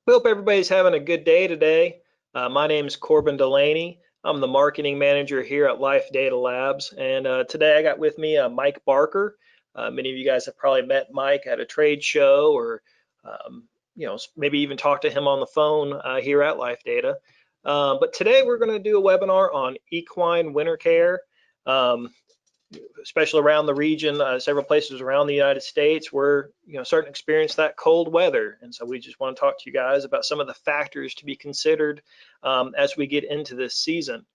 We hope everybody's having a good day today. My name is Corbin Delaney. I'm the marketing manager here at Life Data Labs, and today I got with me Mike Barker. Many of you guys have probably met Mike at a trade show, or maybe even talked to him on the phone here at Life Data. But today we're going to do a webinar on equine winter care. Um, Especially around the region, several places around the United States, we're starting to experience that cold weather, and so we just want to talk to you guys about some of the factors to be considered as we get into this season.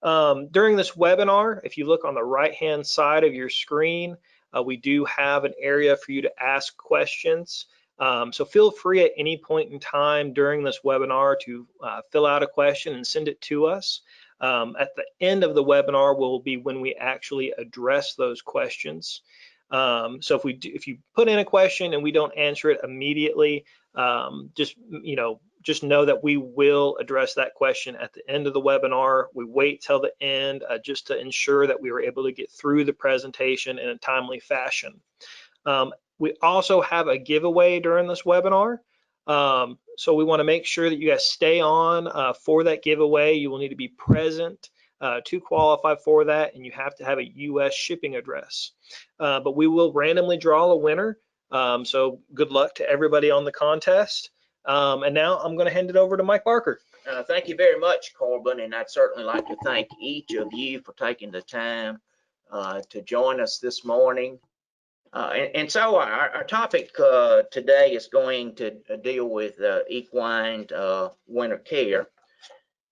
During this webinar, if you look on the right-hand side of your screen, we do have an area for you to ask questions. So feel free at any point in time during this webinar to fill out a question and send it to us. At the end of the webinar will be when we actually address those questions. So if you put in a question and we don't answer it immediately, just know that we will address that question at the end of the webinar. We wait till the end just to ensure that we were able to get through the presentation in a timely fashion. We also have a giveaway during this webinar. So we want to make sure that you guys stay on for that giveaway. You will need to be present to qualify for that, and you have to have a U.S. shipping address. But we will randomly draw a winner. So good luck to everybody on the contest. And now I'm going to hand it over to Mike Barker. Thank you very much, Corbin, and I'd certainly like to thank each of you for taking the time to join us this morning. So our topic today is going to deal with equine winter care.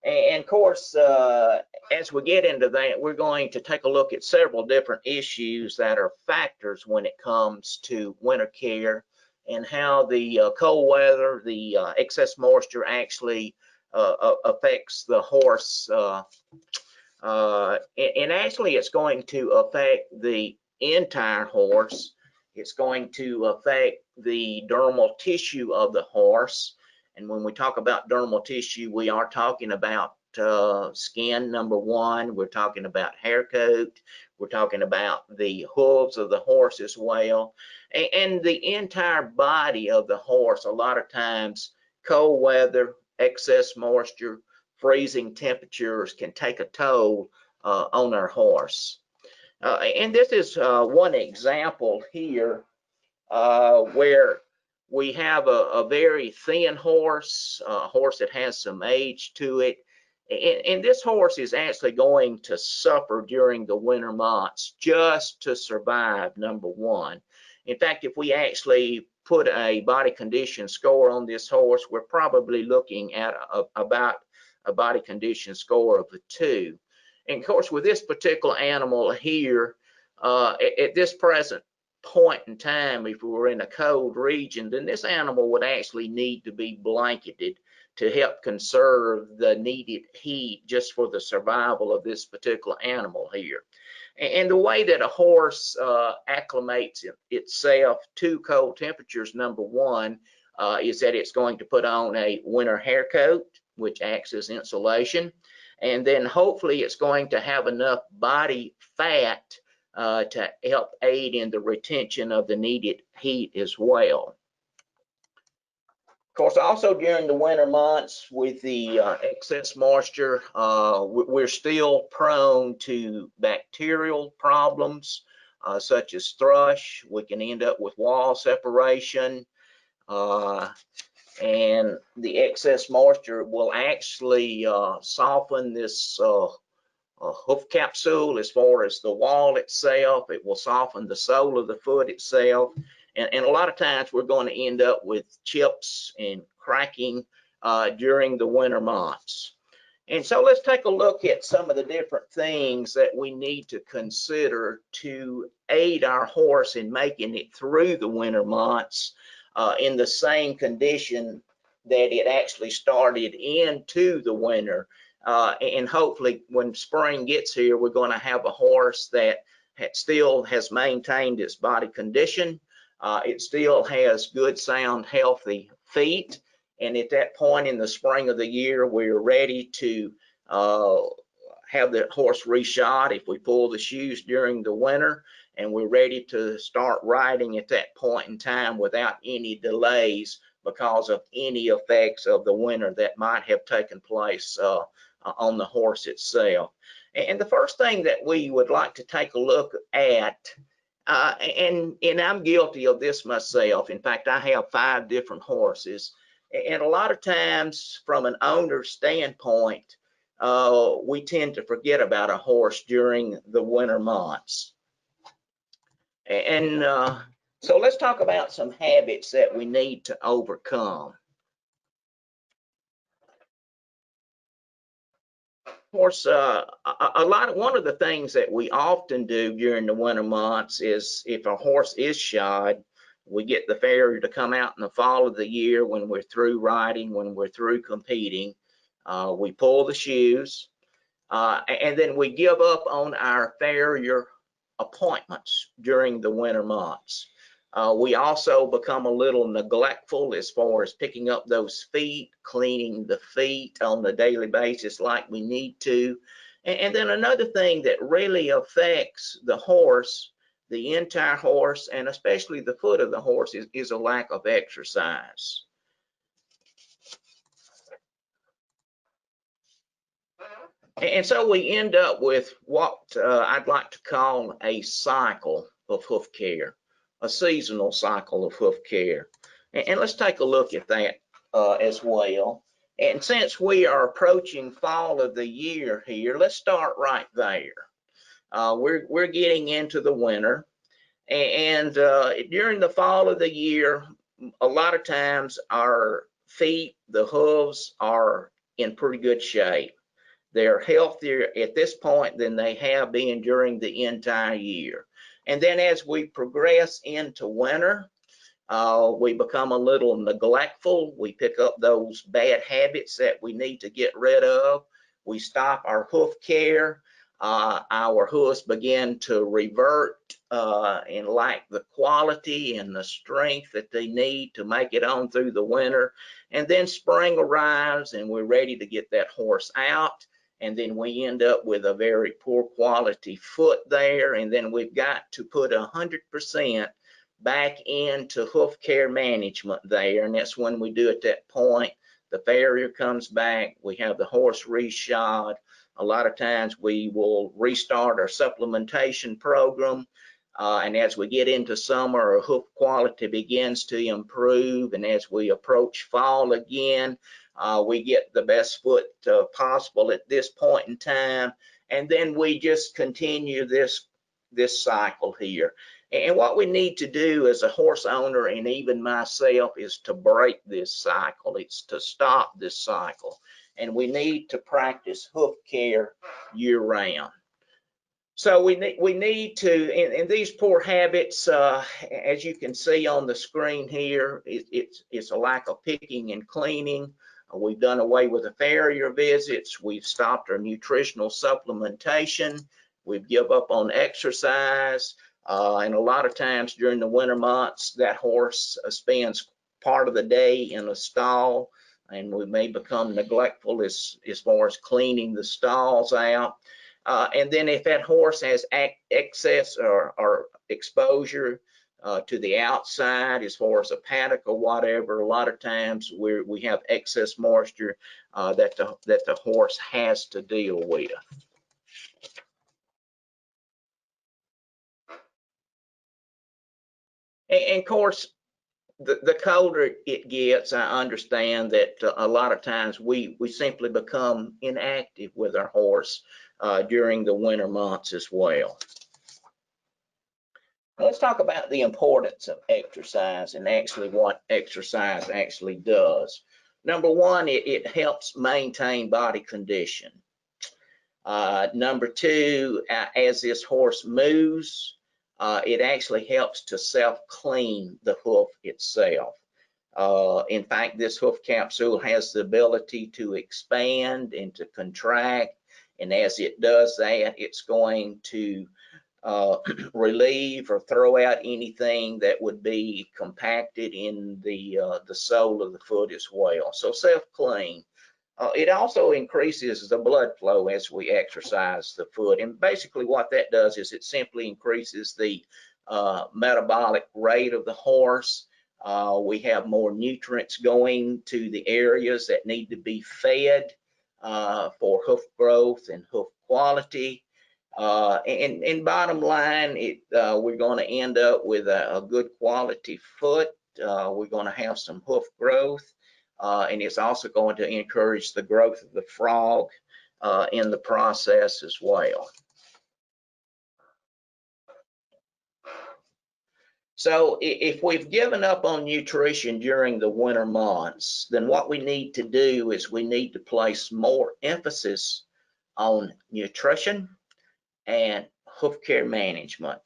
And of course, as we get into that, we're going to take a look at several different issues that are factors when it comes to winter care and how the cold weather, the excess moisture actually affects the horse. And actually, it's going to affect the entire horse. It's going to affect the dermal tissue of the horse. And when we talk about dermal tissue, we are talking about skin, number one. We're talking about hair coat. We're talking about the hooves of the horse as well. And the entire body of the horse. A lot of times, cold weather, excess moisture, freezing temperatures can take a toll on our horse. And this is one example here where we have a very thin horse, a horse that has some age to it. And this horse is actually going to suffer during the winter months just to survive, number one. In fact, if we actually put a body condition score on this horse, we're probably looking at about a body condition score of a 2. And of course, with this particular animal here, at this present point in time, if we were in a cold region, then this animal would actually need to be blanketed to help conserve the needed heat just for the survival of this particular animal here. And the way that a horse acclimates itself to cold temperatures, number one, is that it's going to put on a winter hair coat, which acts as insulation. And then hopefully it's going to have enough body fat to help aid in the retention of the needed heat as well. Of course, also during the winter months with the excess moisture, we're still prone to bacterial problems such as thrush. We can end up with wall separation. And the excess moisture will actually soften this hoof capsule as far as the wall itself. It will soften the sole of the foot itself. And a lot of times we're going to end up with chips and cracking during the winter months. And so let's take a look at some of the different things that we need to consider to aid our horse in making it through the winter months in the same condition that it actually started into the winter. And hopefully when spring gets here, we're going to have a horse that still has maintained its body condition. It still has good, sound, healthy feet. And at that point in the spring of the year, we're ready to have the horse reshod if we pull the shoes during the winter. And we're ready to start riding at that point in time without any delays because of any effects of the winter that might have taken place on the horse itself. And the first thing that we would like to take a look at, and I'm guilty of this myself. In fact, I have 5 different horses, and a lot of times from an owner's standpoint, we tend to forget about a horse during the winter months. And so let's talk about some habits that we need to overcome. Of course, one of the things that we often do during the winter months is, if a horse is shod, we get the farrier to come out in the fall of the year when we're through riding, when we're through competing. We pull the shoes, and then we give up on our farrier appointments during the winter months. We also become a little neglectful as far as picking up those feet, cleaning the feet on a daily basis like we need to. And then another thing that really affects the horse, the entire horse, and especially the foot of the horse, is a lack of exercise. And so we end up with what I'd like to call a cycle of hoof care, a seasonal cycle of hoof care. And let's take a look at that as well. And since we are approaching fall of the year here, let's start right there. We're getting into the winter, and during the fall of the year, a lot of times our feet, the hooves, are in pretty good shape. They're healthier at this point than they have been during the entire year. And then as we progress into winter, we become a little neglectful. We pick up those bad habits that we need to get rid of. We stop our hoof care. Our hoofs begin to revert and lack the quality and the strength that they need to make it on through the winter. And then spring arrives and we're ready to get that horse out. And then we end up with a very poor quality foot there. And then we've got to put 100% back into hoof care management there. And that's when we do at that point, the farrier comes back, we have the horse reshod. A lot of times we will restart our supplementation program. And as we get into summer, our hoof quality begins to improve. And as we approach fall again, we get the best foot possible at this point in time. And then we just continue this cycle here. And what we need to do as a horse owner, and even myself, is to break this cycle. It's to stop this cycle. And we need to practice hoof care year round. So we need to, and these poor habits, as you can see on the screen here, it's a lack of picking and cleaning. We've done away with the farrier visits. We've stopped our nutritional supplementation. We've given up on exercise. And a lot of times during the winter months, that horse spends part of the day in a stall, and we may become neglectful as far as cleaning the stalls out. And then if that horse has excess or exposure to the outside, as far as a paddock or whatever, a lot of times we have excess moisture that the horse has to deal with. And of course, the colder it gets, I understand that a lot of times we simply become inactive with our horse during the winter months as well. Let's talk about the importance of exercise and actually what exercise actually does. Number one, it helps maintain body condition. Number two, as this horse moves, it actually helps to self-clean the hoof itself. In fact, this hoof capsule has the ability to expand and to contract, and as it does that, it's going to relieve or throw out anything that would be compacted in the sole of the foot as well. So self-clean. It also increases the blood flow as we exercise the foot, and basically what that does is it simply increases the metabolic rate of the horse. We have more nutrients going to the areas that need to be fed for hoof growth and hoof quality. And bottom line, we're going to end up with a good quality foot. We're going to have some hoof growth, and it's also going to encourage the growth of the frog in the process as well. So if we've given up on nutrition during the winter months, then what we need to do is we need to place more emphasis on nutrition and hoof care management.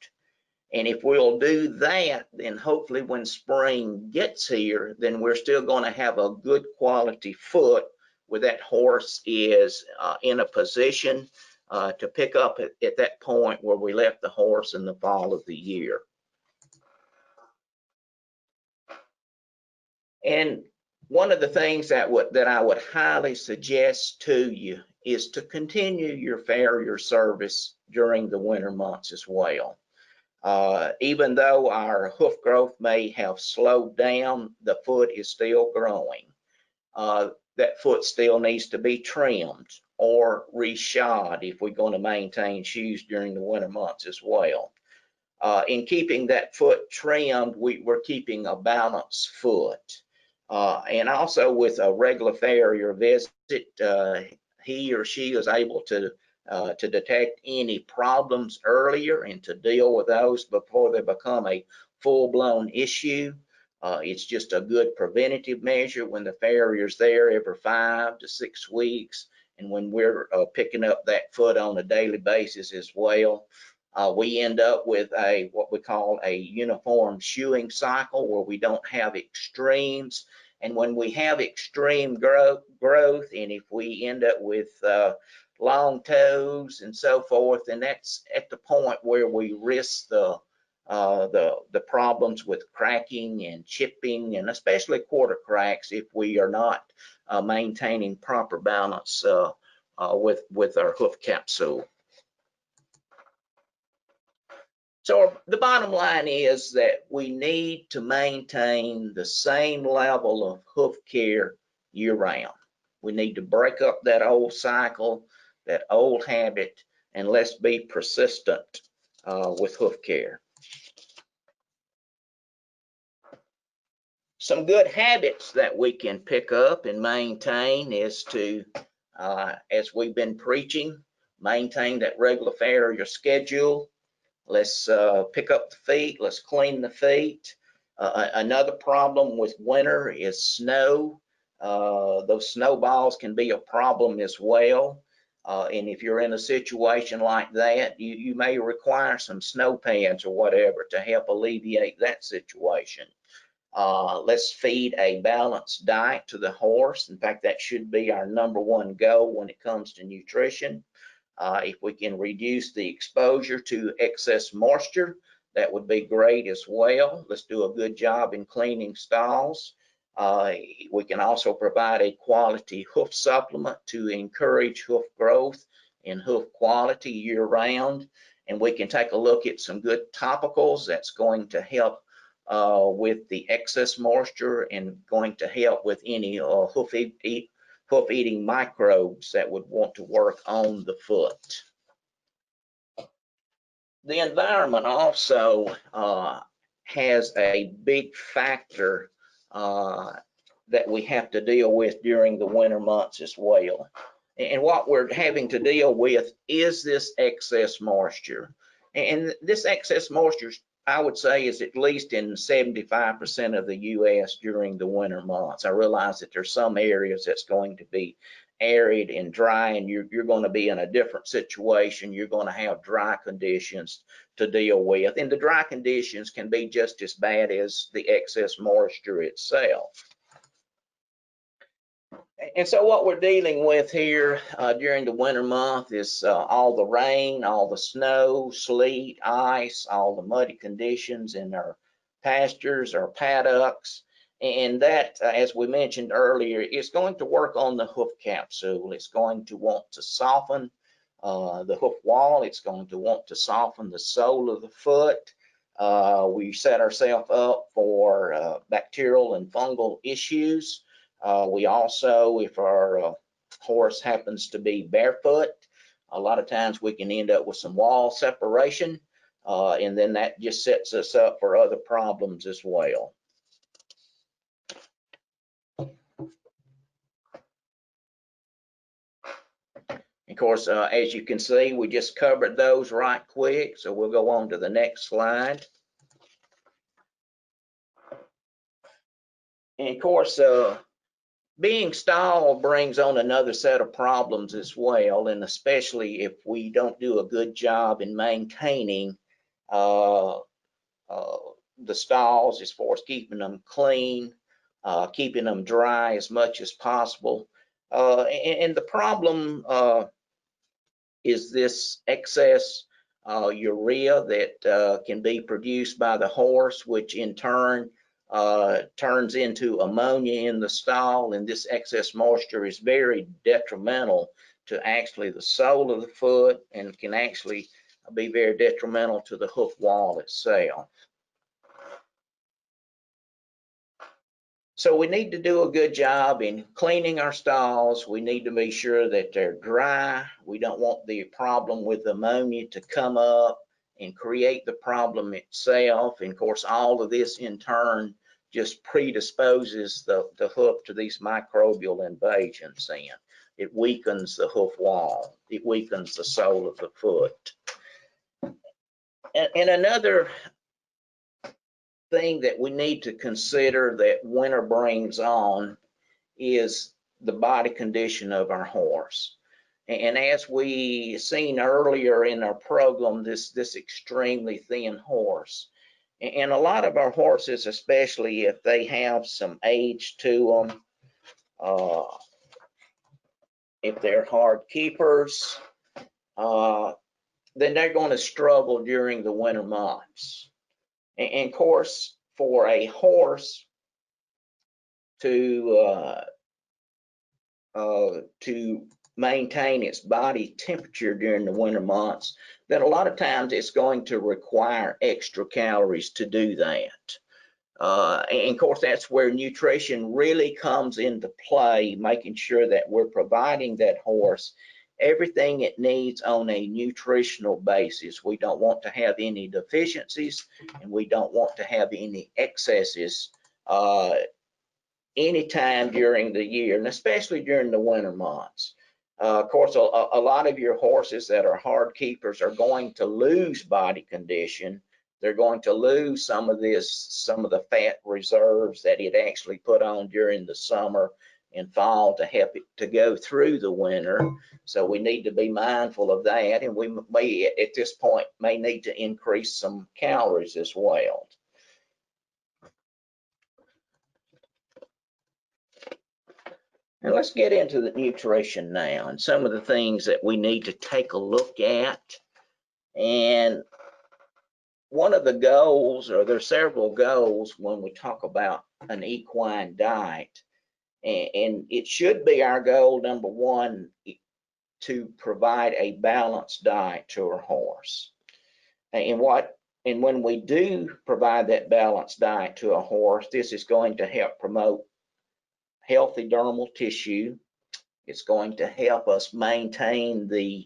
And if we'll do that, then hopefully when spring gets here, then we're still going to have a good quality foot where that horse is in a position to pick up at that point where we left the horse in the fall of the year. And one of the things that I would highly suggest to you is to continue your farrier service during the winter months as well. Even though our hoof growth may have slowed down, the foot is still growing. That foot still needs to be trimmed or reshod if we're going to maintain shoes during the winter months as well. In keeping that foot trimmed, we're keeping a balanced foot. And also with a regular farrier visit, he or she is able to detect any problems earlier and to deal with those before they become a full-blown issue. It's just a good preventative measure when the farrier's there every 5 to 6 weeks, and when we're picking up that foot on a daily basis as well. We end up with what we call a uniform shoeing cycle where we don't have extremes. And when we have extreme growth, and if we end up with long toes and so forth, then that's at the point where we risk the problems with cracking and chipping, and especially quarter cracks if we are not maintaining proper balance with our hoof capsule. So the bottom line is that we need to maintain the same level of hoof care year round. We need to break up that old cycle, that old habit, and let's be persistent with hoof care. Some good habits that we can pick up and maintain is to, as we've been preaching, maintain that regular farrier schedule. Let's pick up the feet. Let's clean the feet. Another problem with winter is snow. Those snowballs can be a problem as well. And if you're in a situation like that, you may require some snow pads or whatever to help alleviate that situation. Let's feed a balanced diet to the horse. In fact, that should be our #1 goal when it comes to nutrition. If we can reduce the exposure to excess moisture, that would be great as well. Let's do a good job in cleaning stalls. We can also provide a quality hoof supplement to encourage hoof growth and hoof quality year round. And we can take a look at some good topicals that's going to help with the excess moisture and going to help with any hoof-eating microbes that would want to work on the foot. The environment also has a big factor that we have to deal with during the winter months as well. And what we're having to deal with is this excess moisture. And this excess moisture, I would say, is at least in 75% of the US during the winter months. I realize that there's some areas that's going to be arid and dry, and you're going to be in a different situation. You're going to have dry conditions to deal with, and the dry conditions can be just as bad as the excess moisture itself. And so what we're dealing with here during the winter month is all the rain, all the snow, sleet, ice, all the muddy conditions in our pastures, our paddocks. And that, as we mentioned earlier, is going to work on the hoof capsule. It's going to want to soften the hoof wall. It's going to want to soften the sole of the foot. We set ourselves up for bacterial and fungal issues. We also, if our horse happens to be barefoot, a lot of times we can end up with some wall separation, and then that just sets us up for other problems as well. Of course, as you can see, we just covered those right quick, so we'll go on to the next slide. And of course, being stalled brings on another set of problems as well, and especially if we don't do a good job in maintaining the stalls as far as keeping them clean, keeping them dry as much as possible. And the problem is this excess urea that can be produced by the horse, which in turn turns into ammonia in the stall, and this excess moisture is very detrimental to actually the sole of the foot and can actually be very detrimental to the hoof wall itself. So we need to do a good job in cleaning our stalls. We need to be sure that they're dry. We don't want the problem with ammonia to come up and create the problem itself. And of course, all of this in turn just predisposes the hoof to these microbial invasions, and it weakens the hoof wall. It weakens the sole of the foot. And another thing that we need to consider that winter brings on is the body condition of our horse. And as we seen earlier in our program, this extremely thin horse. And a lot of our horses, especially if they have some age to them, if they're hard keepers, then they're going to struggle during the winter months. And of course, for a horse to maintain its body temperature during the winter months, then a lot of times it's going to require extra calories to do that. And of course, that's where nutrition really comes into play, making sure that we're providing that horse everything it needs on a nutritional basis. We don't want to have any deficiencies, and we don't want to have any excesses anytime during the year, and especially during the winter months. Of course, a lot of your horses that are hard keepers are going to lose body condition. They're going to lose some of the fat reserves that it actually put on during the summer and fall to help it to go through the winter. So we need to be mindful of that, and we may at this point may need to increase some calories as well. And let's get into the nutrition now and some of the things that we need to take a look at. And one of the goals, or there's several goals when we talk about an equine diet, and it should be our goal, number one, to provide a balanced diet to our horse. And when we do provide that balanced diet to a horse, this is going to help promote healthy dermal tissue. It's going to help us maintain the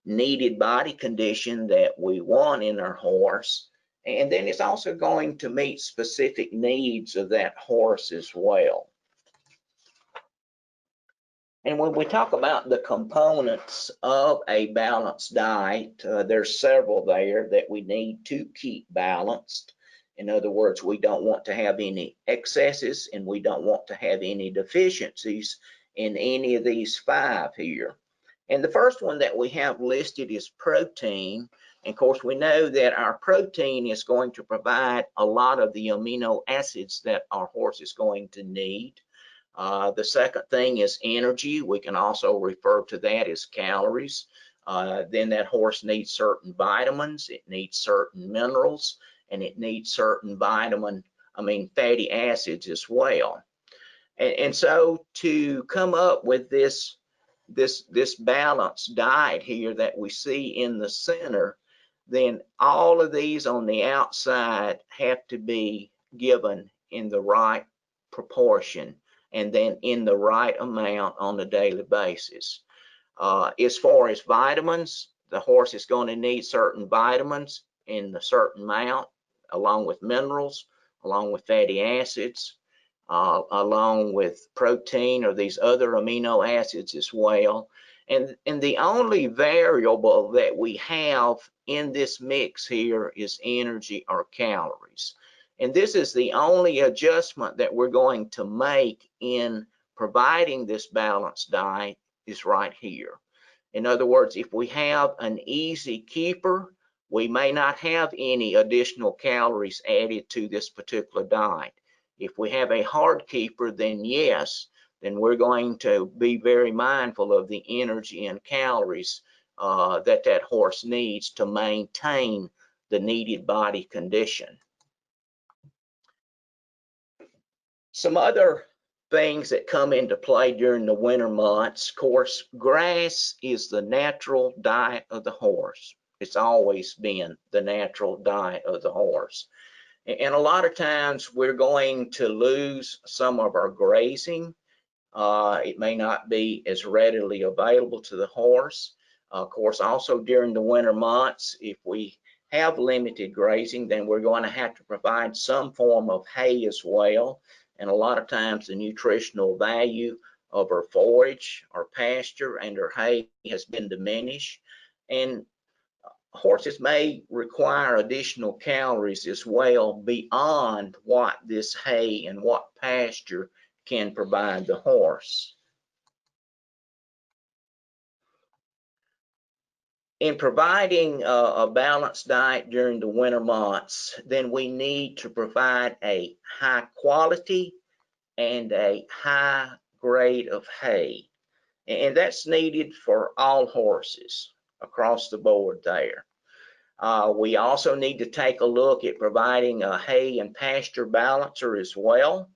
needed body condition that we want in our horse. And then it's also going to meet specific needs of that horse as well. And when we talk about the components of a balanced diet, there's several there that we need to keep balanced. In other words, we don't want to have any excesses, and we don't want to have any deficiencies in any of these five here. And the first one that we have listed is protein. And of course, we know that our protein is going to provide a lot of the amino acids that our horse is going to need. The second thing is energy. We can also refer to that as calories. Then that horse needs certain vitamins, it needs certain minerals, and it needs certain fatty acids as well. And so to come up with this balanced diet here that we see in the center, then all of these on the outside have to be given in the right proportion and then in the right amount on a daily basis. As far as vitamins, the horse is going to need certain vitamins in a certain amount, along with minerals, along with fatty acids, along with protein or these other amino acids as well. And the only variable that we have in this mix here is energy or calories. And this is the only adjustment that we're going to make in providing this balanced diet is right here. In other words, if we have an easy keeper, we may not have any additional calories added to this particular diet. If we have a hard keeper, then yes, then we're going to be very mindful of the energy and calories that horse needs to maintain the needed body condition. Some other things that come into play during the winter months, of course, grass is the natural diet of the horse. It's always been the natural diet of the horse. And a lot of times we're going to lose some of our grazing. It may not be as readily available to the horse. Of course, also during the winter months, if we have limited grazing, then we're going to have to provide some form of hay as well. And a lot of times the nutritional value of our forage, our pasture, and our hay has been diminished. And horses may require additional calories as well beyond what this hay and what pasture can provide the horse. In providing a balanced diet during the winter months, then we need to provide a high quality and a high grade of hay. And that's needed for all horses across the board there. We also need to take a look at providing a hay and pasture balancer as well.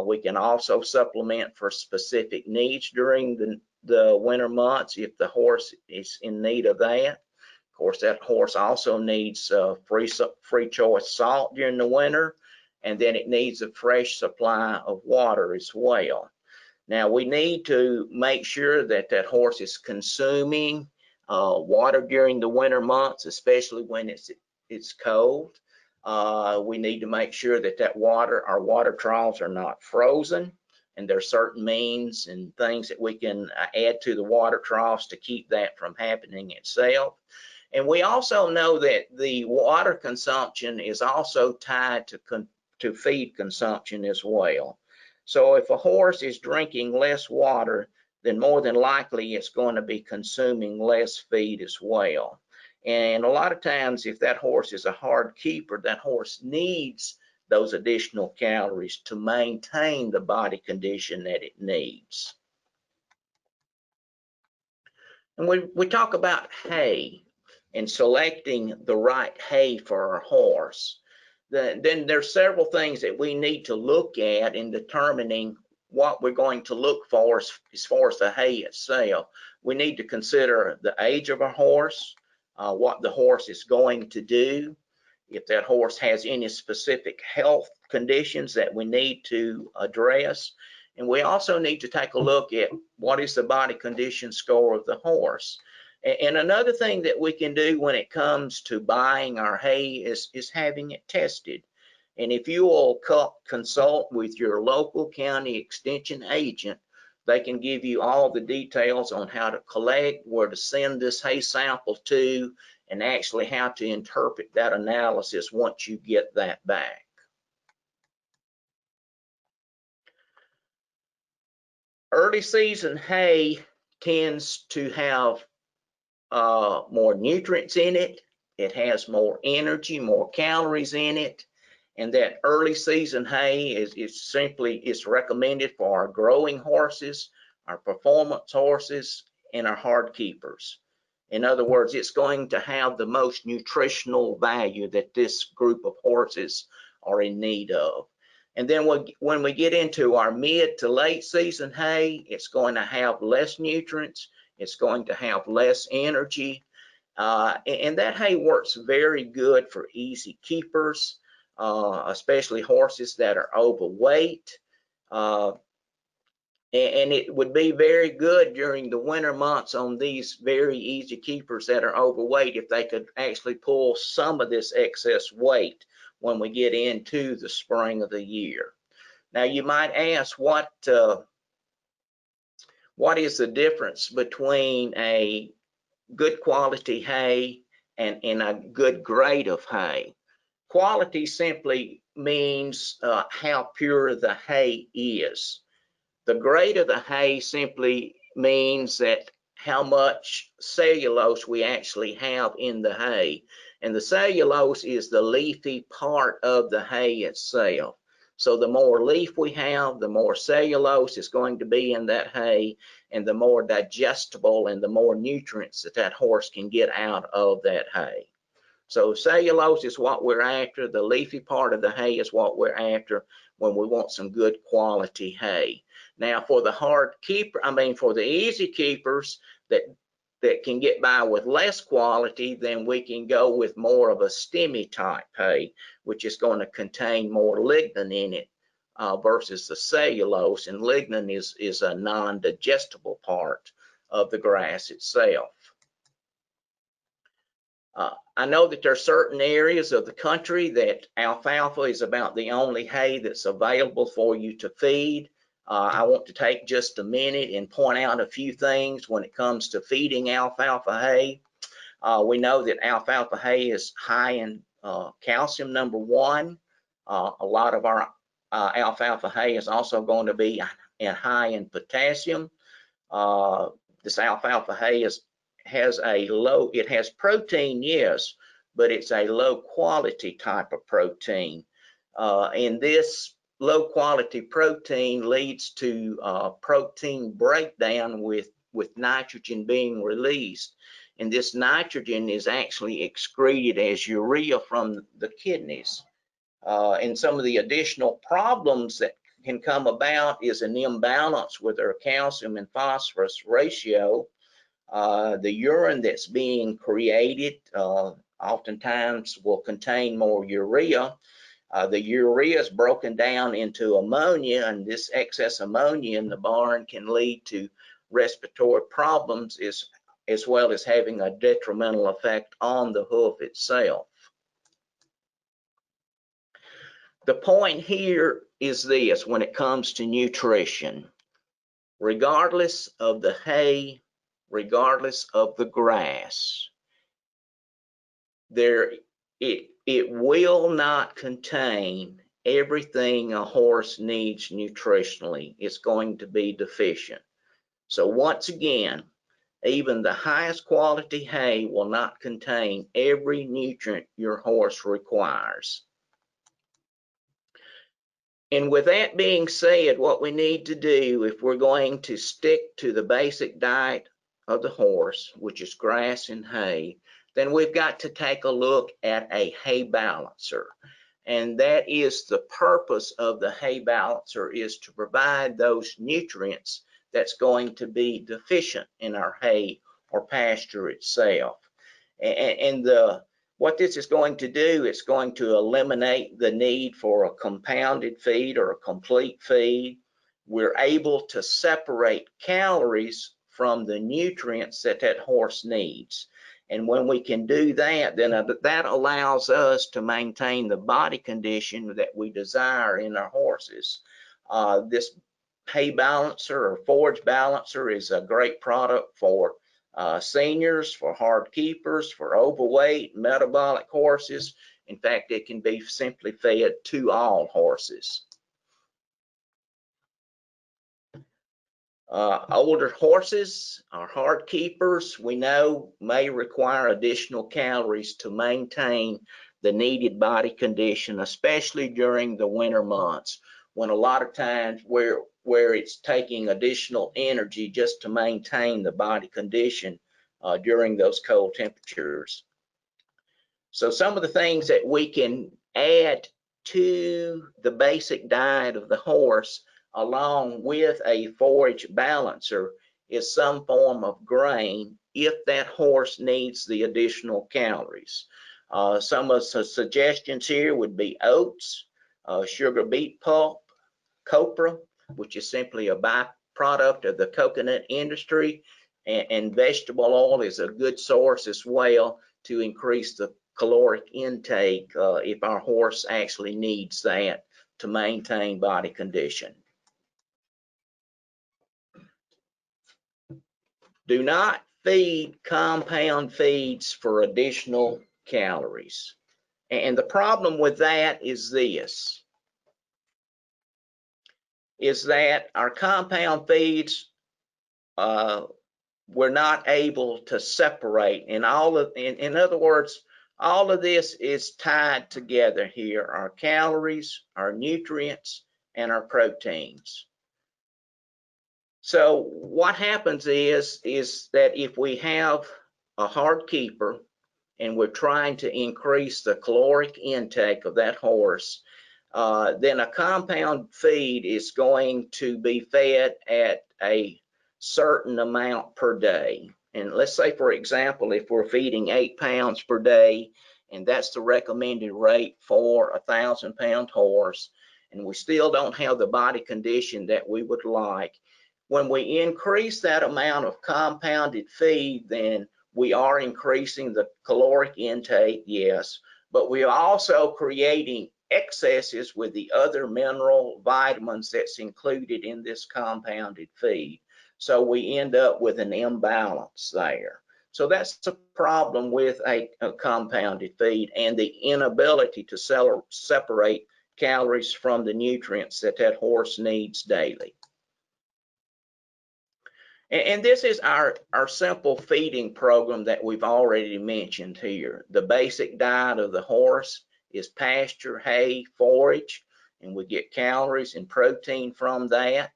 We can also supplement for specific needs during the winter months if the horse is in need of that. Of course, that horse also needs free choice salt during the winter, and then it needs a fresh supply of water as well. Now, we need to make sure that horse is consuming water during the winter months, especially when it's cold. We need to make sure that our water troughs are not frozen, and there's certain means and things that we can add to the water troughs to keep that from happening itself. And we also know that the water consumption is also tied to feed consumption as well. So if a horse is drinking less water, then more than likely it's going to be consuming less feed as well. And a lot of times, if that horse is a hard keeper, that horse needs those additional calories to maintain the body condition that it needs. And we talk about hay and selecting the right hay for our horse. Then there's several things that we need to look at in determining what we're going to look for as far as the hay itself. We need to consider the age of our horse, what the horse is going to do, if that horse has any specific health conditions that we need to address. And we also need to take a look at what is the body condition score of the horse. And another thing that we can do when it comes to buying our hay is having it tested. And if you will consult with your local county extension agent, they can give you all the details on how to collect, where to send this hay sample to, and actually how to interpret that analysis once you get that back. Early season hay tends to have more nutrients in it. It has more energy, more calories in it. And that early season hay is recommended for our growing horses, our performance horses, and our hard keepers. In other words, it's going to have the most nutritional value that this group of horses are in need of. And then when we get into our mid to late season hay, it's going to have less nutrients, it's going to have less energy, And that hay works very good for easy keepers, especially horses that are overweight. And it would be very good during the winter months on these very easy keepers that are overweight if they could actually pull some of this excess weight when we get into the spring of the year. Now you might ask, what is the difference between a good quality hay and a good grade of hay? Quality simply means how pure the hay is. The grade of the hay simply means that how much cellulose we actually have in the hay. And the cellulose is the leafy part of the hay itself. So the more leaf we have, the more cellulose is going to be in that hay, and the more digestible and the more nutrients that that horse can get out of that hay. So cellulose is what we're after. The leafy part of the hay is what we're after when we want some good quality hay. Now for the for the easy keepers that can get by with less quality, then we can go with more of a stemmy type hay, which is going to contain more lignin in it versus the cellulose. And lignin is a non-digestible part of the grass itself. I know that there are certain areas of the country that alfalfa is about the only hay that's available for you to feed. I want to take just a minute and point out a few things when it comes to feeding alfalfa hay. We know that alfalfa hay is high in calcium, number one. A lot of our alfalfa hay is also going to be high in potassium. This alfalfa hay it has protein, yes, but it's a low quality type of protein. And this low quality protein leads to protein breakdown with nitrogen being released. And this nitrogen is actually excreted as urea from the kidneys. And some of the additional problems that can come about is an imbalance with our calcium and phosphorus ratio. The urine that's being created oftentimes will contain more urea. The urea is broken down into ammonia, and this excess ammonia in the barn can lead to respiratory problems as well as having a detrimental effect on the hoof itself. The point here is this: when it comes to nutrition, regardless of the hay, regardless of the grass, it will not contain everything a horse needs nutritionally. It's going to be deficient. So once again, even the highest quality hay will not contain every nutrient your horse requires. And with that being said, what we need to do if we're going to stick to the basic diet of the horse, which is grass and hay, then we've got to take a look at a hay balancer. And that is the purpose of the hay balancer, is to provide those nutrients that's going to be deficient in our hay or pasture itself. And what this is going to do, it's going to eliminate the need for a compounded feed or a complete feed. We're able to separate calories from the nutrients that that horse needs. And when we can do that, then that allows us to maintain the body condition that we desire in our horses. This hay balancer or forage balancer is a great product for seniors, for hard keepers, for overweight, metabolic horses. In fact, it can be simply fed to all horses. Older horses or hard keepers, we know, may require additional calories to maintain the needed body condition, especially during the winter months, when a lot of times where it's taking additional energy just to maintain the body condition during those cold temperatures. So some of the things that we can add to the basic diet of the horse along with a forage balancer is some form of grain if that horse needs the additional calories. Some of the suggestions here would be oats, sugar beet pulp, copra, which is simply a byproduct of the coconut industry, and vegetable oil is a good source as well to increase the caloric intake if our horse actually needs that to maintain body condition. Do not feed compound feeds for additional calories. And the problem with that is this, is that our compound feeds, we're not able to separate. In other words, all of this is tied together here, our calories, our nutrients, and our proteins. So what happens is that if we have a hard keeper and we're trying to increase the caloric intake of that horse, then a compound feed is going to be fed at a certain amount per day. And let's say, for example, if we're feeding 8 pounds per day, and that's the recommended rate for a 1,000-pound horse, and we still don't have the body condition that we would like, when we increase that amount of compounded feed, then we are increasing the caloric intake, yes, but we are also creating excesses with the other mineral vitamins that's included in this compounded feed. So we end up with an imbalance there. So that's the problem with a compounded feed and the inability to separate calories from the nutrients that that horse needs daily. And this is our simple feeding program that we've already mentioned here. The basic diet of the horse is pasture, hay, forage, and we get calories and protein from that.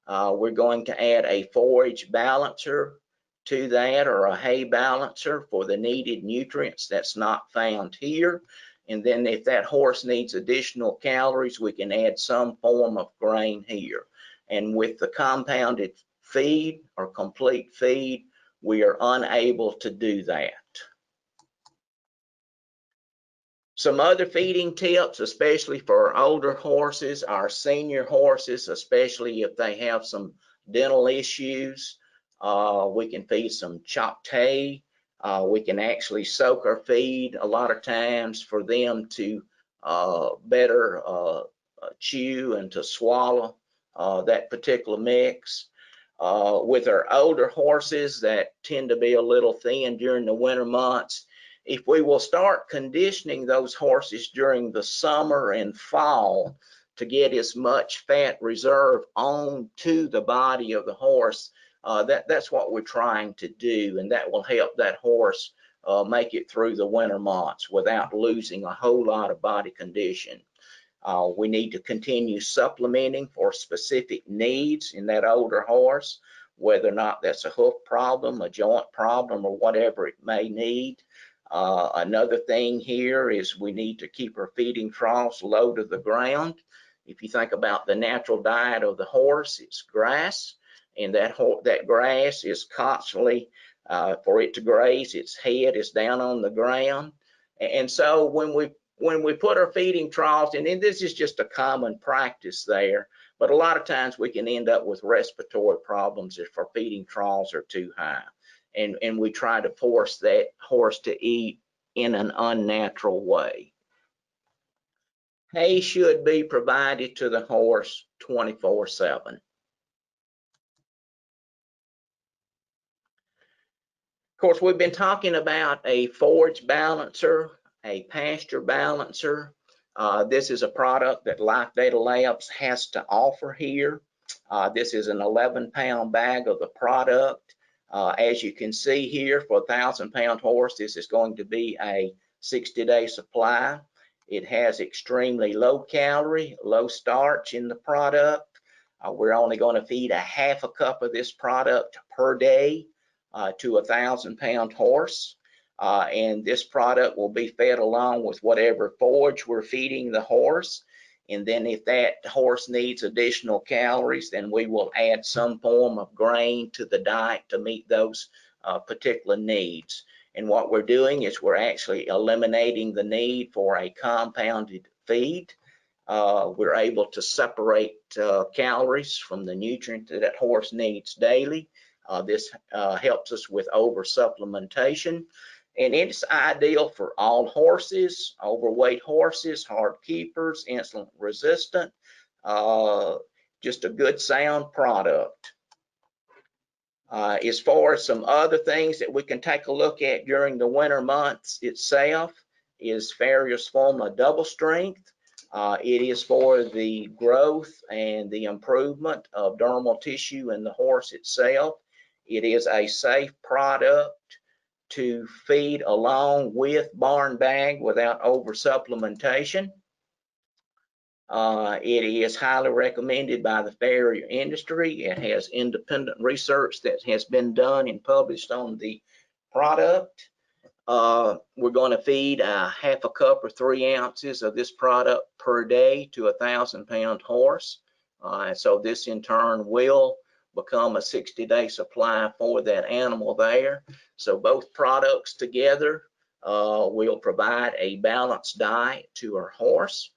We're going to add a forage balancer to that, or a hay balancer for the needed nutrients that's not found here. And then if that horse needs additional calories, we can add some form of grain here. And with the compounded feed or complete feed, we are unable to do that. Some other feeding tips, especially for older horses, our senior horses, especially if they have some dental issues, we can feed some chopped hay. We can actually soak our feed a lot of times for them to better chew and to swallow that particular mix. With our older horses that tend to be a little thin during the winter months, if we will start conditioning those horses during the summer and fall to get as much fat reserve on to the body of the horse, that's what we're trying to do, and that will help that horse make it through the winter months without losing a whole lot of body condition. We need to continue supplementing for specific needs in that older horse, whether or not that's a hoof problem, a joint problem, or whatever it may need. Another thing here is we need to keep our feeding troughs low to the ground. If you think about the natural diet of the horse, it's grass, and that grass is constantly, for it to graze, its head is down on the ground. And so when we put our feeding troughs, and this is just a common practice there, but a lot of times we can end up with respiratory problems if our feeding troughs are too high. And we try to force that horse to eat in an unnatural way. Hay should be provided to the horse 24/7. Of course, we've been talking about a forage balancer, a pasture balancer. This is a product that Life Data Labs has to offer here. This is an 11-pound bag of the product. As you can see here, for a 1,000-pound horse, this is going to be a 60-day supply. It has extremely low calorie, low starch in the product. We're only going to feed a half a cup of this product per day to a 1,000-pound horse. And this product will be fed along with whatever forage we're feeding the horse. And then if that horse needs additional calories, then we will add some form of grain to the diet to meet those particular needs. And what we're doing is we're actually eliminating the need for a compounded feed. We're able to separate calories from the nutrient that horse needs daily. This helps us with over supplementation, and it's ideal for all horses, overweight horses, hard keepers, insulin resistant. Just a good sound product. As far as some other things that we can take a look at during the winter months itself is Farrier's Formula Double Strength. It is for the growth and the improvement of dermal tissue in the horse itself. It is a safe product to feed along with barn bag without over supplementation. It is highly recommended by the Farrier industry. It has independent research that has been done and published on the product. We're going to feed a half a cup or 3 ounces of this product per day to a 1,000-pound horse. So this in turn will become a 60-day supply for that animal there. So both products together will provide a balanced diet to our horse.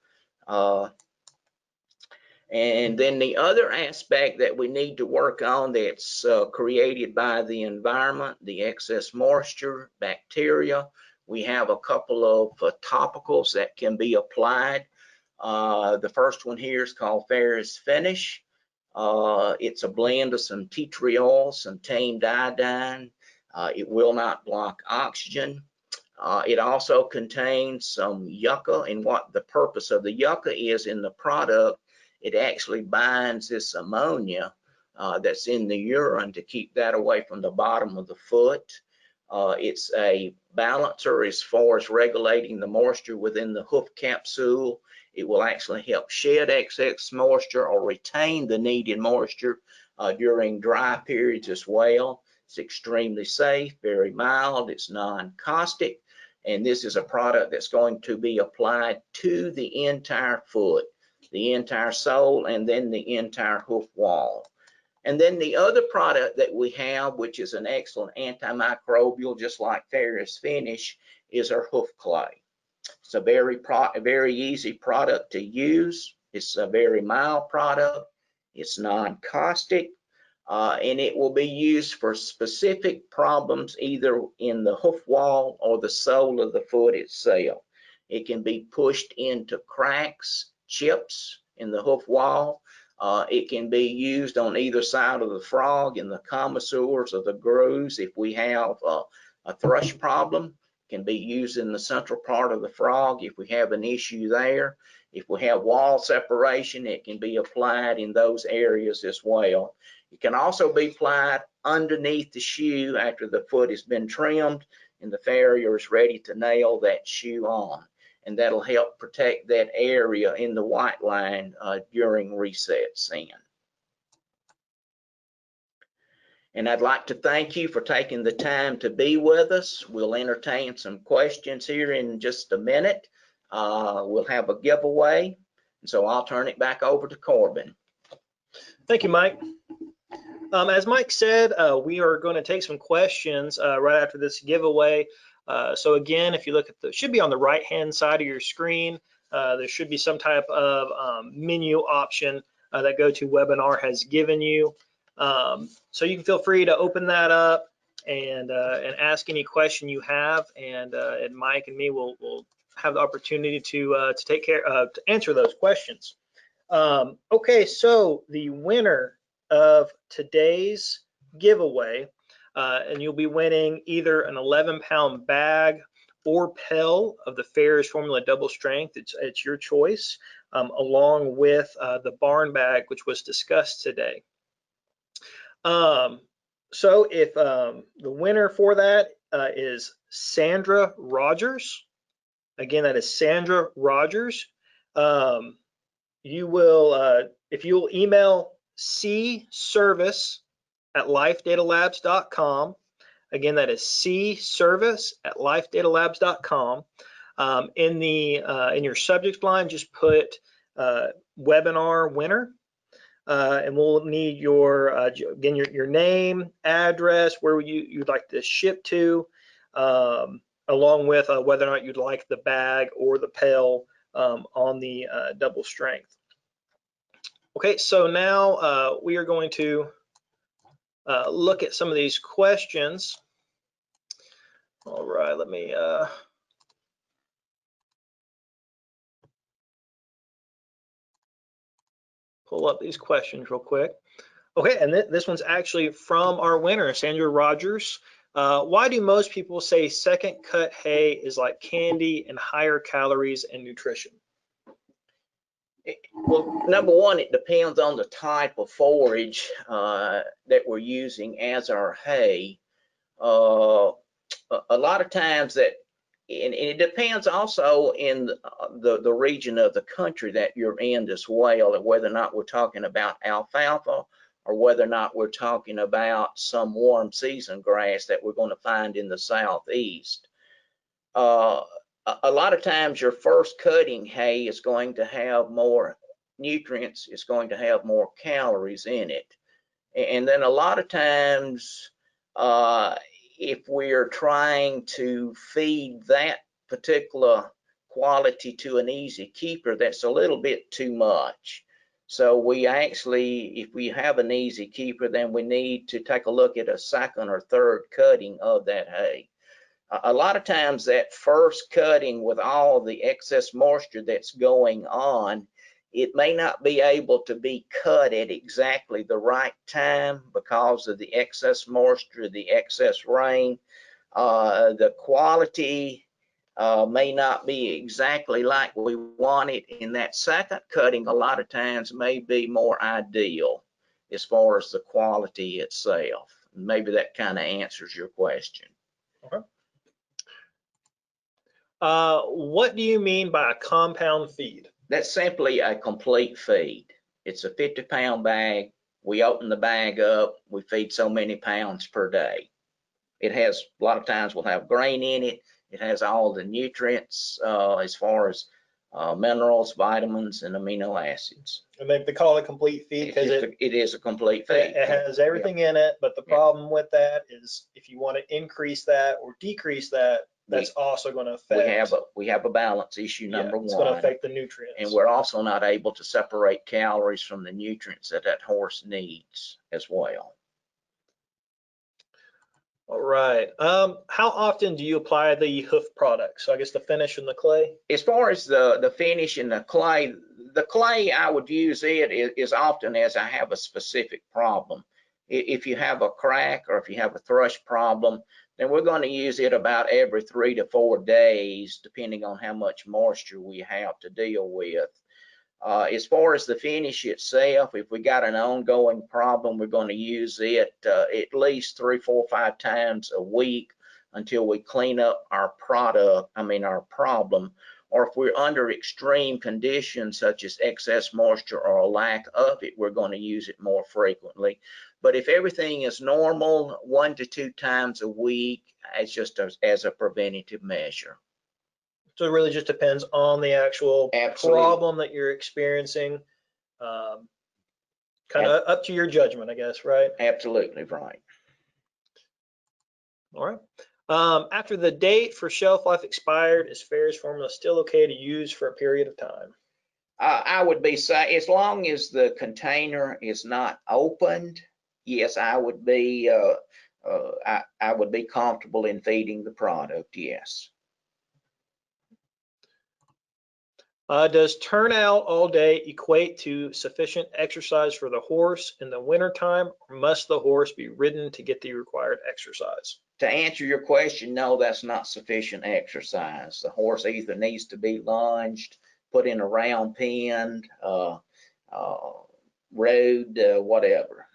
And then the other aspect that we need to work on that's created by the environment, the excess moisture, bacteria. We have a couple of topicals that can be applied. The first one here is called Farrier's Finish. It's a blend of some tea tree oil, some tamed iodine. It will not block oxygen. It also contains some yucca, and what the purpose of the yucca is in the product, it actually binds this ammonia that's in the urine to keep that away from the bottom of the foot. It's a balancer as far as regulating the moisture within the hoof capsule. It will actually help shed excess moisture or retain the needed moisture during dry periods as well. It's extremely safe, very mild, it's non-caustic, and this is a product that's going to be applied to the entire foot, the entire sole, and then the entire hoof wall. And then the other product that we have, which is an excellent antimicrobial, just like Farrier's Finish, is our hoof clay. It's a very easy product to use. It's a very mild product. It's non-caustic, and it will be used for specific problems either in the hoof wall or the sole of the foot itself. It can be pushed into cracks, chips in the hoof wall. It can be used on either side of the frog in the commissures or the grooves. If we have a thrush problem, it can be used in the central part of the frog if we have an issue there. If we have wall separation, it can be applied in those areas as well. It can also be applied underneath the shoe after the foot has been trimmed and the farrier is ready to nail that shoe on. And that'll help protect that area in the white line during resets in. And I'd like to thank you for taking the time to be with us. We'll entertain some questions here in just a minute. We'll have a giveaway. And so I'll turn it back over to Corbin. Thank you, Mike. As Mike said, we are going to take some questions right after this giveaway. So again, if you look at should be on the right-hand side of your screen, there should be some type of menu option that GoToWebinar has given you. So you can feel free to open that up and ask any question you have, and Mike and me will have the opportunity to answer those questions. Okay, so the winner of today's giveaway, and you'll be winning either an 11-pound bag or pill of the Farrier's Formula Double Strength. It's your choice, along with the barn bag, which was discussed today. So if the winner for that is Sandra Rogers, again, that is Sandra Rogers, you will, if you'll email cservice@lifedatalabs.com. Again, that is cservice@lifedatalabs.com. In your subject line, just put webinar winner. and we'll need your again your name, address, where you'd like to ship to, along with whether or not you'd like the bag or the pail on the double strength. Okay, so now we are going to look at some of these questions. All right, let me pull up these questions real quick. Okay, and this one's actually from our winner, Sandra Rogers. Why do most people say second cut hay is like candy and higher calories and nutrition? Well, number one, it depends on the type of forage that we're using as our hay. A lot of times that, and it depends also in the region of the country that you're in as well, whether or not we're talking about alfalfa or whether or not we're talking about some warm season grass that we're going to find in the southeast. A lot of times your first cutting hay is going to have more nutrients, it's going to have more calories in it. And then a lot of times, if we're trying to feed that particular quality to an easy keeper, that's a little bit too much. So we actually, if we have an easy keeper, then we need to take a look at a second or third cutting of that hay. A lot of times that first cutting with all the excess moisture that's going on, it may not be able to be cut at exactly the right time because of the excess moisture, the excess rain. The quality may not be exactly like we want it, and that second cutting a lot of times may be more ideal as far as the quality itself. Maybe that kind of answers your question. Okay. What do you mean by a compound feed? That's simply a complete feed. It's a 50-pound bag. We open the bag up, we feed so many pounds per day. It has, a lot of times we'll have grain in it. It has all the nutrients as far as minerals, vitamins, and amino acids. And they call it complete feed because it is a complete feed. It has everything in it, but the problem with that is if you want to increase that or decrease that, that's also going to affect. We have a balance issue, number one. It's going to affect the nutrients. And we're also not able to separate calories from the nutrients that that horse needs as well. All right. How often do you apply the hoof product? So I guess the finish and the clay? As far as the finish and the clay I would use it as often as I have a specific problem. If you have a crack or if you have a thrush problem, then we're going to use it about every 3 to 4 days, depending on how much moisture we have to deal with. As far as the finish itself, if we got an ongoing problem, we're going to use it at least 3, 4, 5 times a week until we clean up our our problem. Or if we're under extreme conditions such as excess moisture or a lack of it, we're going to use it more frequently. But if everything is normal, 1 to 2 times a week, it's just as a preventative measure. So it really just depends on the actual problem that you're experiencing. Kind of up to your judgment, I guess, right? Absolutely right. All right. After the date for shelf life expired, is Farrier's formula still okay to use for a period of time? I would be saying, as long as the container is not opened, yes, I would be comfortable in feeding the product. Yes. Does turnout all day equate to sufficient exercise for the horse in the wintertime, or must the horse be ridden to get the required exercise? To answer your question, no, that's not sufficient exercise. The horse either needs to be lunged, put in a round pen, rode, whatever.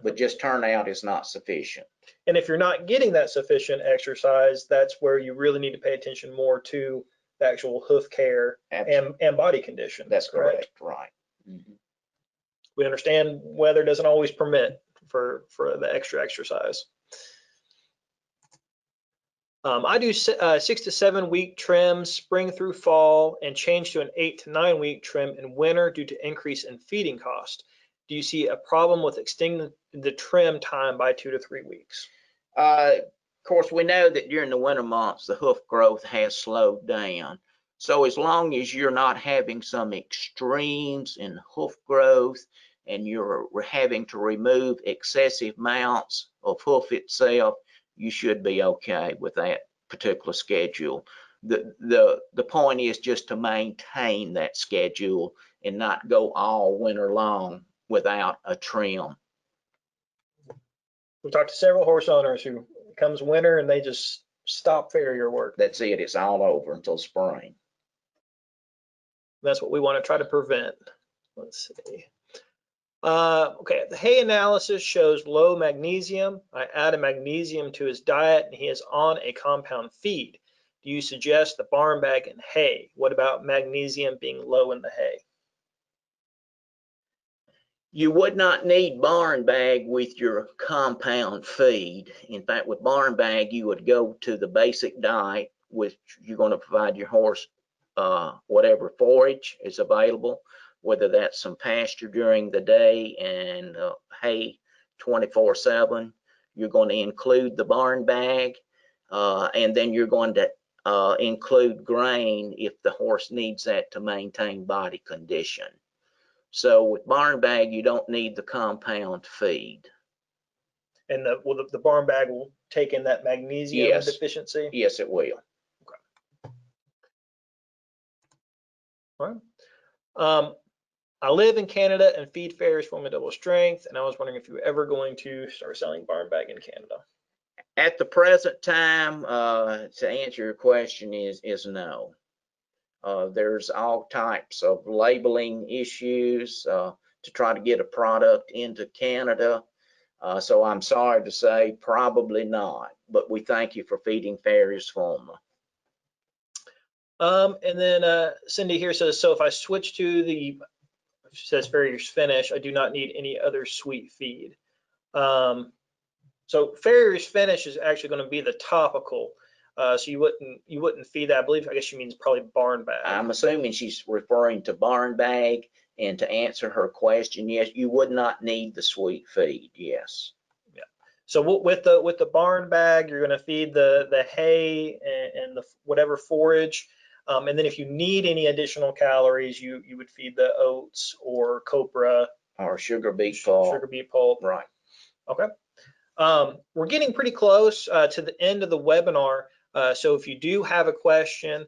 But just turnout is not sufficient. And if you're not getting that sufficient exercise, that's where you really need to pay attention more to the actual hoof care and body condition. That's correct, right. Mm-hmm. We understand weather doesn't always permit for the extra exercise. I do 6 to 7 week trims spring through fall and change to an 8 to 9 week trim in winter due to increase in feeding cost. do you see a problem with extending the trim time by 2 to 3 weeks? Of course, we know that during the winter months, the hoof growth has slowed down. So as long as you're not having some extremes in hoof growth and you're having to remove excessive amounts of hoof itself, you should be okay with that particular schedule. The point is just to maintain that schedule and not go all winter long without a trim. We talked to several horse owners who comes winter and they just stop farrier work. That's it, it's all over until spring. That's what we want to try to prevent. Let's see. Okay, the hay analysis shows low magnesium. I added magnesium to his diet and he is on a compound feed. Do you suggest the barn bag and hay? What about magnesium being low in the hay? You would not need barn bag with your compound feed. In fact, with barn bag, you would go to the basic diet, which you're going to provide your horse whatever forage is available, whether that's some pasture during the day and hay 24/7. You're going to include the barn bag, and then you're going to include grain if the horse needs that to maintain body condition. So with barn bag, you don't need the compound feed. And the barn bag will take in that magnesium deficiency? Yes, it will. Okay. All right. I live in Canada and feed farriers for my double strength, and I was wondering if you were ever going to start selling barn bag in Canada. At the present time, to answer your question is no. There's all types of labeling issues to try to get a product into Canada. So I'm sorry to say, probably not. But we thank you for feeding farriers for me. And then Cindy here says, so if I switch to the, says Farrier's Finish, I do not need any other sweet feed. So Farrier's Finish is actually going to be the topical. So you wouldn't feed that. I guess she means probably barn bag. I'm assuming she's referring to barn bag, and to answer her question, yes, you would not need the sweet feed. Yes. Yeah. So with the barn bag, you're going to feed the hay and the whatever forage, and then if you need any additional calories, you would feed the oats or copra or sugar beet pulp. Sugar beet pulp. Right. Okay. We're getting pretty close to the end of the webinar. So if you do have a question,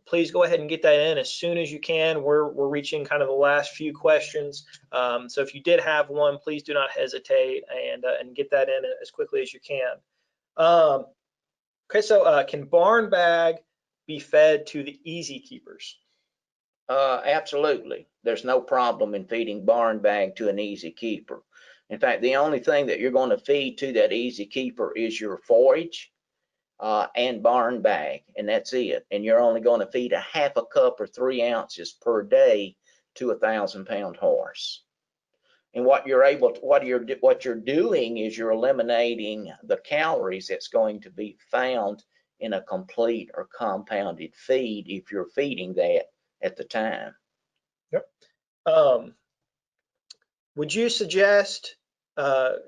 please go ahead and get that in as soon as you can. We're reaching kind of the last few questions. So if you did have one, please do not hesitate and get that in as quickly as you can. Okay, so can barn bag be fed to the easy keepers? Absolutely. There's no problem in feeding barn bag to an easy keeper. In fact, the only thing that you're going to feed to that easy keeper is your forage and barn bag, and that's it. And you're only going to feed a half a cup or 3 ounces per day to a 1,000-pound horse. And what you're doing is you're eliminating the calories that's going to be found in a complete or compounded feed if you're feeding that at the time. Yep. Would you suggest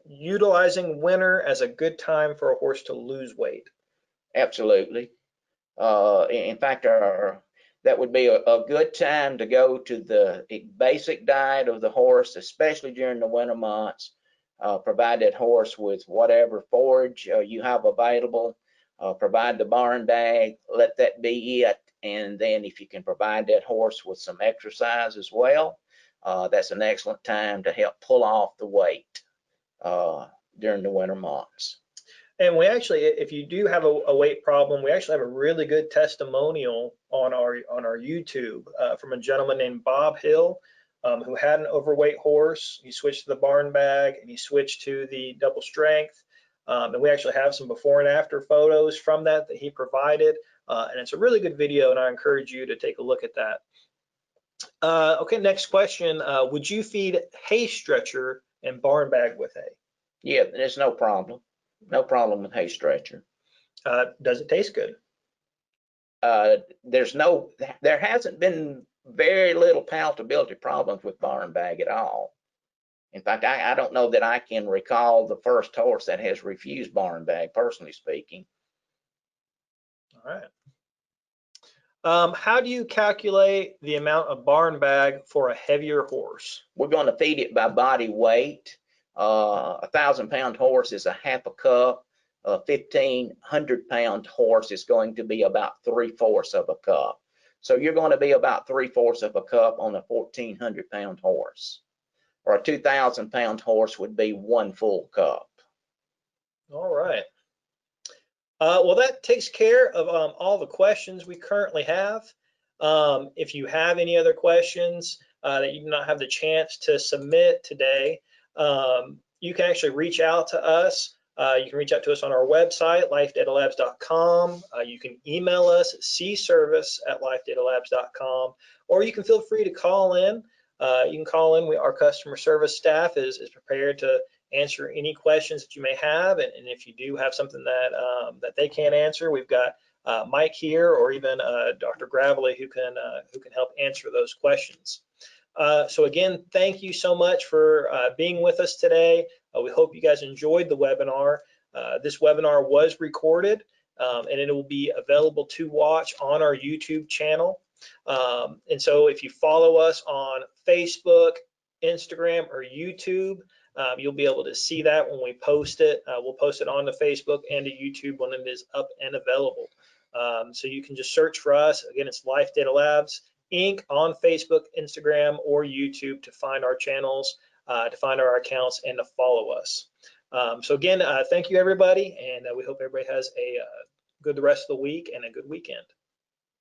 utilizing winter as a good time for a horse to lose weight? Absolutely. In fact, that would be a good time to go to the basic diet of the horse, especially during the winter months. Provide that horse with whatever forage you have available. Provide the barn bag, let that be it. And then if you can provide that horse with some exercise as well, that's an excellent time to help pull off the weight during the winter months. And we actually, if you do have a weight problem, we actually have a really good testimonial on our YouTube from a gentleman named Bob Hill, who had an overweight horse. He switched to the barn bag and he switched to the double strength. And we actually have some before and after photos from that he provided. And it's a really good video, and I encourage you to take a look at that. Okay, next question. Would you feed hay stretcher and barn bag with hay? Yeah, there's no problem. No problem with hay stretcher. Does it taste good? There hasn't been very little palatability problems with barn bag at all. In fact, I don't know that I can recall the first horse that has refused barn bag, personally speaking. All right. How do you calculate the amount of barn bag for a heavier horse? We're going to feed it by body weight. 1,000-pound horse is a half a cup. A 1,500-pound horse is going to be about 3/4 of a cup. So you're going to be about 3/4 of a cup on a 1,400-pound horse. Or a 2,000-pound horse would be 1 full cup. All right. Well, that takes care of all the questions we currently have. If you have any other questions that you do not have the chance to submit today, you can actually reach out to us. You can reach out to us on our website, lifedatalabs.com. You can email us at cservice@lifedatalabs.com, or you can feel free to call in. You can call in. Our customer service staff is prepared to answer any questions that you may have, and if you do have something that that they can't answer, we've got Mike here, or even Dr. Gravely, who can help answer those questions. So again, thank you so much for being with us today. We hope you guys enjoyed the webinar. This webinar was recorded, and it will be available to watch on our YouTube channel. And so if you follow us on Facebook, Instagram, or YouTube, you'll be able to see that when we post it. We'll post it on the Facebook and to YouTube when it is up and available. So you can just search for us. Again, it's Life Data Labs Inc. on Facebook, Instagram, or YouTube to find our channels, to find our accounts, and to follow us. So again, thank you everybody, and we hope everybody has a good the rest of the week and a good weekend.